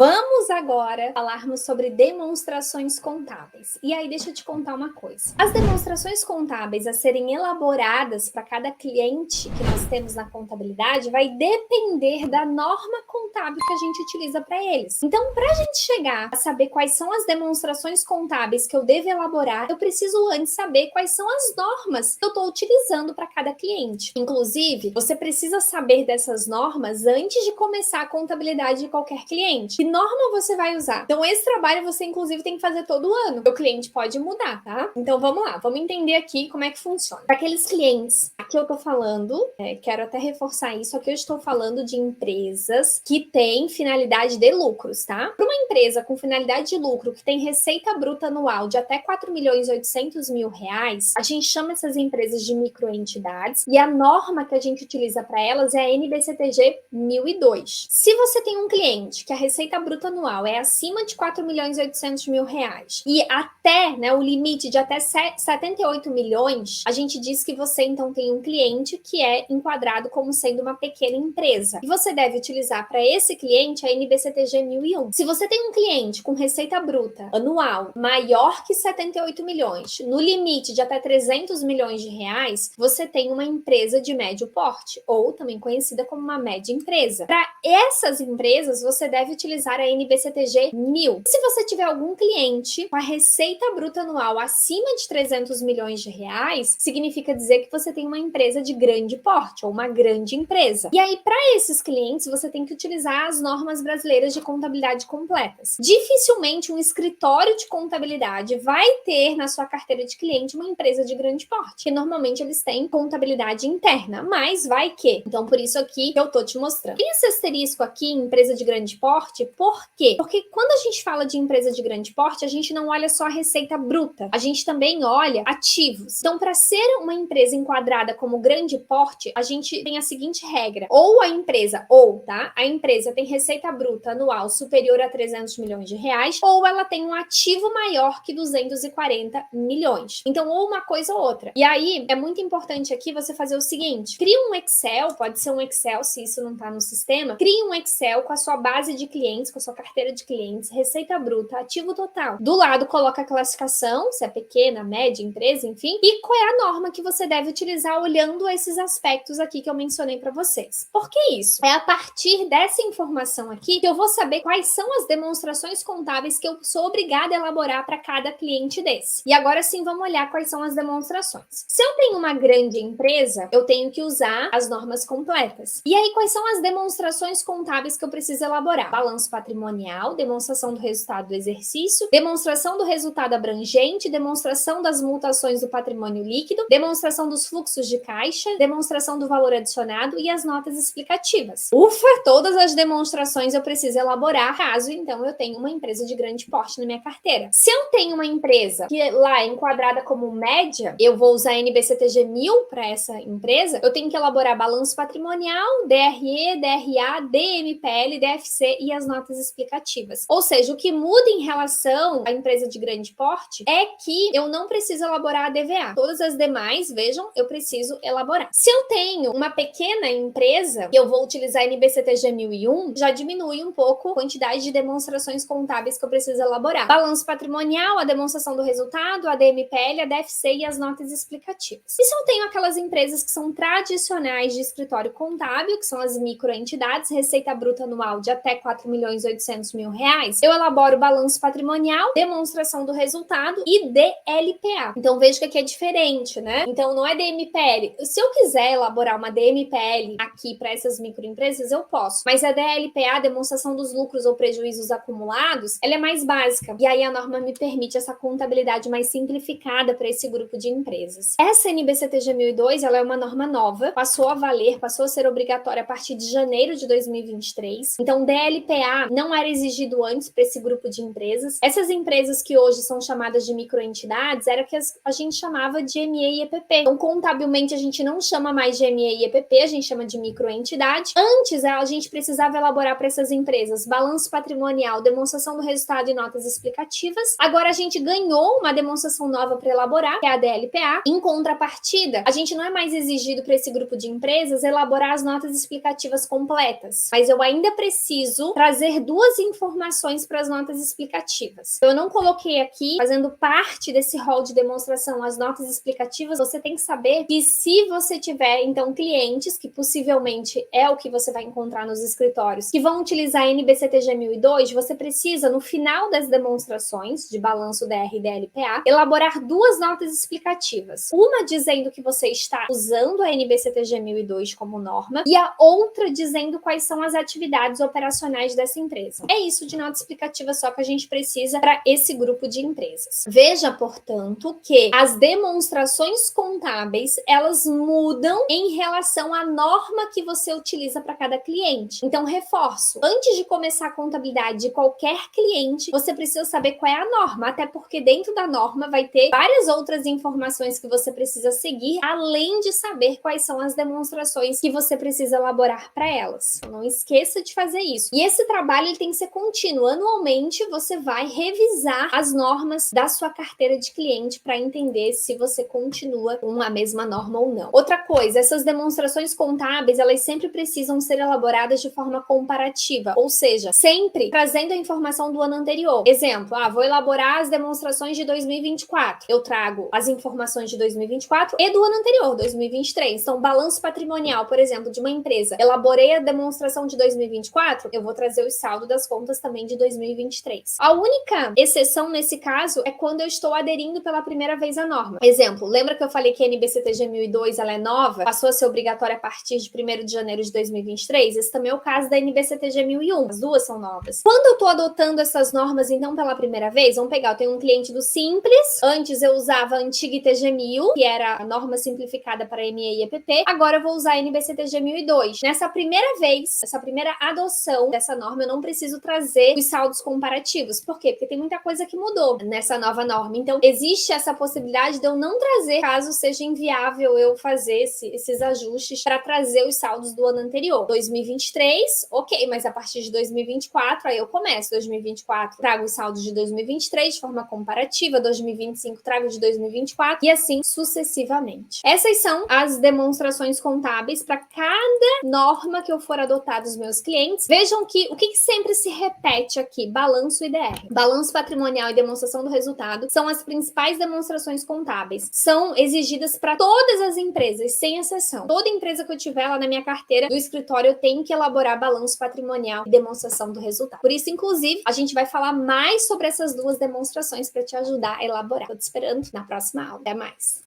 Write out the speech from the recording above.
Vamos agora falarmos sobre demonstrações contábeis. E aí, deixa eu te contar uma coisa. As demonstrações contábeis a serem elaboradas para cada cliente que nós temos na contabilidade vai depender da norma contábil que a gente utiliza para eles. Então, para a gente chegar a saber quais são as demonstrações contábeis que eu devo elaborar, eu preciso antes saber quais são as normas que eu estou utilizando para cada cliente. Inclusive, você precisa saber dessas normas antes de começar a contabilidade de qualquer cliente. Que norma você vai usar? Então, esse trabalho você, inclusive, tem que fazer todo ano. O cliente pode mudar, tá? Então, vamos lá. Vamos entender aqui como é que funciona. Para aqueles clientes, aqui eu tô falando, quero até reforçar isso, aqui eu estou falando de empresas que têm finalidade de lucros, tá? Para uma empresa com finalidade de lucro, que tem receita bruta anual de até 4.800.000 reais, a gente chama essas empresas de microentidades e a norma que a gente utiliza para elas é a NBCTG 1002. Se você tem um cliente que a receita bruta anual é acima de 4.800.000 reais e até, o limite de até 78 milhões, a gente diz que você então tem um cliente que é enquadrado como sendo uma pequena empresa. E você deve utilizar para esse cliente a NBCTG 1001. Se você tem um cliente com receita bruta anual maior que 78 milhões, no limite de até 300 milhões de reais, você tem uma empresa de médio porte, ou também conhecida como uma média empresa. Para essas empresas, você deve utilizar a NBCTG 1000. Se você tiver algum cliente com a receita bruta anual acima de 300 milhões de reais, significa dizer que você tem uma empresa de grande porte, ou uma grande empresa. E aí, para esses clientes, você tem que utilizar as normas brasileiras de contabilidade completas. Dificilmente um escritório de contabilidade vai ter na sua carteira de cliente uma empresa de grande porte, que normalmente eles têm contabilidade interna, mas vai que. Então, por isso aqui que eu tô te mostrando. Tem esse asterisco aqui, empresa de grande porte, por quê? Porque quando a gente fala de empresa de grande porte, a gente não olha só a receita bruta, a gente também olha ativos. Então, para ser uma empresa enquadrada como grande porte, a gente tem a seguinte regra: ou a empresa, a empresa tem receita bruta anual superior a 300 milhões de reais, ou ela tem um ativo maior que 240 milhões. Então, ou uma coisa ou outra. E aí, é muito importante aqui você fazer o seguinte: cria um Excel, pode ser um Excel se isso não está no sistema, crie um Excel com a sua base de clientes, com a sua carteira de clientes, receita bruta, ativo total. Do lado, coloca a classificação, se é pequena, média, empresa, enfim, e qual é a norma que você deve utilizar olhando esses aspectos aqui que eu mencionei para vocês. Por que isso? É a partir dessa informação aqui que eu vou saber quais são as demonstrações contábeis que eu sou obrigada a elaborar para cada cliente desse. E agora sim, vamos olhar quais são as demonstrações. Se eu tenho uma grande empresa, eu tenho que usar as normas completas. E aí, quais são as demonstrações contábeis que eu preciso elaborar? Balanço patrimonial, demonstração do resultado do exercício, demonstração do resultado abrangente, demonstração das mutações do patrimônio líquido, demonstração dos fluxos de caixa, demonstração do valor adicionado e as notas explicativas. Ufa, todas as demonstrações eu preciso elaborar, caso então eu tenha uma empresa de grande porte na minha carteira. Se eu tenho uma empresa que lá é enquadrada como média, eu vou usar NBCTG 1000 para essa empresa, eu tenho que elaborar balanço patrimonial, DRE, DRA, DMPL, DFC e as notas explicativas. Ou seja, o que muda em relação à empresa de grande porte é que eu não preciso elaborar a DVA. Todas as demais, vejam, eu preciso elaborar. Se eu tenho uma pequena empresa e eu vou utilizar NBCTG 1001, já diminui um pouco a quantidade de demonstrações contábeis que eu preciso elaborar. Balanço patrimonial, a demonstração do resultado, a DMPL, a DFC e as notas explicativas. E se eu tenho aquelas empresas que são tradicionais de escritório contábil, que são as microentidades, receita bruta anual de até 4.800.000 reais, eu elaboro balanço patrimonial, demonstração do resultado e DLPA. Então veja que aqui é diferente, né? Então não é DMPL. Se eu quiser elaborar uma DMPL aqui para essas microempresas, eu posso. Mas a DLPA, demonstração dos lucros ou prejuízos acumulados, ela é mais básica. E aí a norma me permite essa contabilidade mais simplificada para esse grupo de empresas. Essa NBCTG 1002, ela é uma norma nova, passou a valer, passou a ser obrigatória a partir de janeiro de 2023. Então, DLPA não era exigido antes para esse grupo de empresas. Essas empresas que hoje são chamadas de microentidades, era que a gente chamava de ME e EPP. Então, contabilmente, a gente não chama mais de ME e EPP, a gente chama de microentidade. Antes, a gente precisava elaborar para essas empresas balanço patrimonial, demonstração do resultado e notas explicativas. Agora, a gente ganhou uma demonstração nova para elaborar, que é a DLPA. Em contrapartida, a gente não é mais exigido para esse grupo de empresas elaborar as notas explicativas completas, mas eu ainda preciso trazer duas informações para as notas explicativas. Eu não coloquei aqui, fazendo parte desse rol de demonstração, as notas explicativas. Você tem que saber que se você tiver, então, clientes, que possivelmente é o que você vai encontrar nos escritórios, que vão utilizar a NBCTG 1002, você precisa, no final das demonstrações de balanço DR e DLPA, elaborar duas notas explicativas. Uma dizendo que você está usando a NBCTG 1002 como norma e a outra dizendo quais são as atividades operacionais dessa empresa. É isso de nota explicativa só que a gente precisa para esse grupo de empresas. Veja, portanto, que as demonstrações contábeis, elas mudam em relação à norma que você utiliza para cada cliente. Então, reforço, antes de começar a contabilidade de qualquer cliente, você precisa saber qual é a norma, até porque dentro da norma vai ter várias outras informações que você precisa seguir, além de saber quais são as demonstrações que você precisa elaborar para elas. Então, não esqueça de fazer isso. E esse trabalho ele tem que ser contínuo. Anualmente, você vai revisar as normas da sua carteira de cliente para entender se você continua com a mesma norma ou não. Outra coisa, essas demonstrações contábeis, elas sempre precisam ser elaboradas de forma comparativa, ou seja, sempre trazendo a informação do ano anterior. Exemplo, vou elaborar as demonstrações de 2024. Eu trago as informações de 2024 e do ano anterior, 2023. Então, balanço patrimonial, por exemplo, de uma empresa. Elaborei a demonstração de 2024, eu vou trazer o saldo das contas também de 2023. A única exceção nesse caso é quando eu estou aderindo pela primeira vez à norma. Exemplo, lembra que eu falei que a NBCTG 1002 ela é nova, passou a ser obrigatória a partir de 1º de janeiro de 2023? Esse também é o caso da NBCTG 1001. As duas são novas. Quando eu estou adotando essas normas, então, pela primeira vez, vamos pegar, eu tenho um cliente do Simples, antes eu usava a antiga ITG 1000, que era a norma simplificada para ME e EPP, agora eu vou usar a NBCTG 1002. Nessa primeira vez, essa primeira adoção dessa norma, eu não preciso trazer os saldos comparativos. Por quê? Porque tem muita coisa que mudou nessa nova norma. Então, existe essa possibilidade de eu não trazer, caso seja inviável eu fazer esses ajustes para trazer os saldos do ano anterior. 2023, ok, mas a partir de 2024, aí eu começo. 2024, trago os saldos de 2023 de forma comparativa, 2025 trago de 2024 e assim sucessivamente. Essas são as demonstrações contábeis para cada norma que eu for adotar dos meus clientes. Vejam que o que sempre se repete aqui, balanço e DR. Balanço patrimonial e demonstração do resultado são as principais demonstrações contábeis. São exigidas para todas as empresas, sem exceção. Toda empresa que eu tiver lá na minha carteira do escritório, eu tenho que elaborar balanço patrimonial e demonstração do resultado. Por isso, inclusive, a gente vai falar mais sobre essas duas demonstrações para te ajudar a elaborar. Tô te esperando na próxima aula. Até mais!